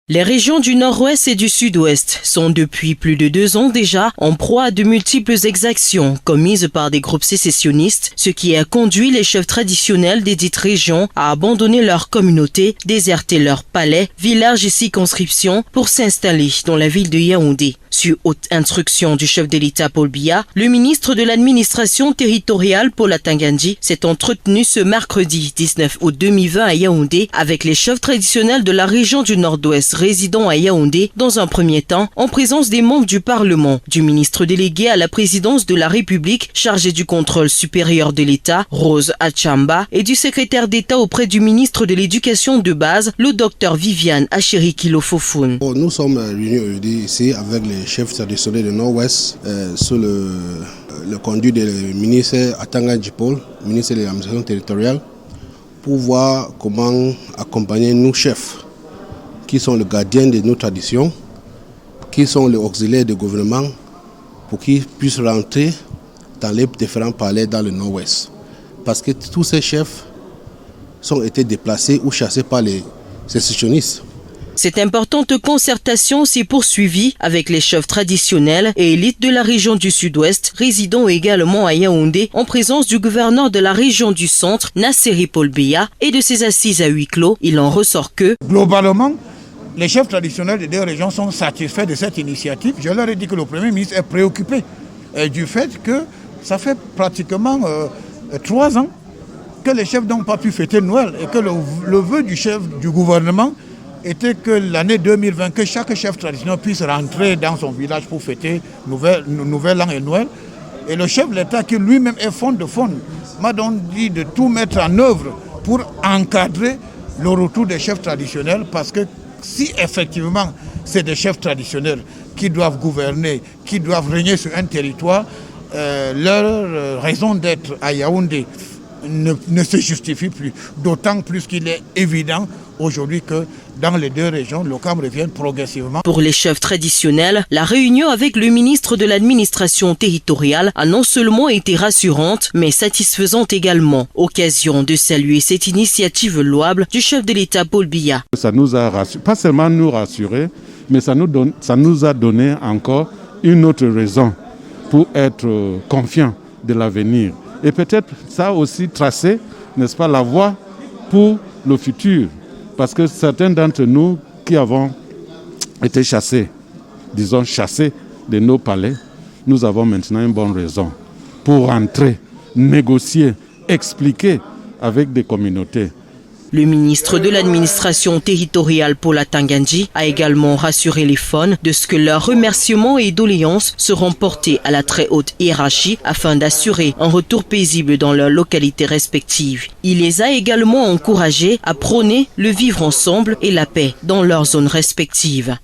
Les régions du Nord-Ouest et du Sud-Ouest sont depuis plus de 2 ans déjà en proie à de multiples exactions commises par des groupes sécessionnistes, ce qui a conduit les chefs traditionnels des dites régions à abandonner leur communauté, déserter leurs palais, villages et circonscriptions pour s'installer dans la ville de Yaoundé. Sur haute instruction du chef de l'État Paul Biya, le ministre de l'administration territoriale Paul Atangandji s'est entretenu ce mercredi 19 août 2020 à Yaoundé avec les chefs traditionnels de la région du Nord-Ouest résidant à Yaoundé dans un premier temps en présence des membres du Parlement, du ministre délégué à la présidence de la République chargé du contrôle supérieur de l'État, Rose Achamba, et du secrétaire d'État auprès du ministre de l'Éducation de base, le docteur Viviane Achirikilo Fofoun. Nous sommes réunis aujourd'hui ici avec les chefs traditionnels du Nord-Ouest sous le conduit du ministre Atangandji Paul, ministre de l'administration territoriale, pour voir comment accompagner nos chefs qui sont les gardiens de nos traditions, qui sont les auxiliaires du gouvernement, pour qu'ils puissent rentrer dans les différents palais dans le Nord-Ouest. Parce que tous ces chefs ont été déplacés ou chassés par les sécessionnistes. Cette importante concertation s'est poursuivie avec les chefs traditionnels et élites de la région du Sud-Ouest, résidant également à Yaoundé, en présence du gouverneur de la région du Centre, Nasseri Paul Biya, et de ses assises à huis clos. Il en ressort que, globalement, les chefs traditionnels des deux régions sont satisfaits de cette initiative. Je leur ai dit que le Premier ministre est préoccupé du fait que ça fait pratiquement 3 ans que les chefs n'ont pas pu fêter Noël et que le vœu du chef du gouvernement était que l'année 2020, que chaque chef traditionnel puisse rentrer dans son village pour fêter Nouvel An et Noël. Et le chef de l'État, qui lui-même est fond de fond, m'a donc dit de tout mettre en œuvre pour encadrer le retour des chefs traditionnels, parce que si effectivement c'est des chefs traditionnels qui doivent gouverner, qui doivent régner sur un territoire, leur raison d'être à Yaoundé ne se justifie plus. D'autant plus qu'il est évident aujourd'hui que dans les deux régions, l'OCAM revient progressivement. Pour les chefs traditionnels, la réunion avec le ministre de l'administration territoriale a non seulement été rassurante, mais satisfaisante également. Occasion de saluer cette initiative louable du chef de l'État Paul Biya. Ça nous a rassuré, pas seulement nous rassurer, mais ça nous a donné encore une autre raison pour être confiants de l'avenir. Et peut-être ça aussi tracer, n'est-ce pas, la voie pour le futur. Parce que certains d'entre nous qui avons été chassés de nos palais, nous avons maintenant une bonne raison pour rentrer, négocier, expliquer avec des communautés. Le ministre de l'administration territoriale Paul Atangandji a également rassuré les faunes de ce que leurs remerciements et doléances seront portés à la très haute hiérarchie afin d'assurer un retour paisible dans leurs localités respectives. Il les a également encouragés à prôner le vivre ensemble et la paix dans leurs zones respectives.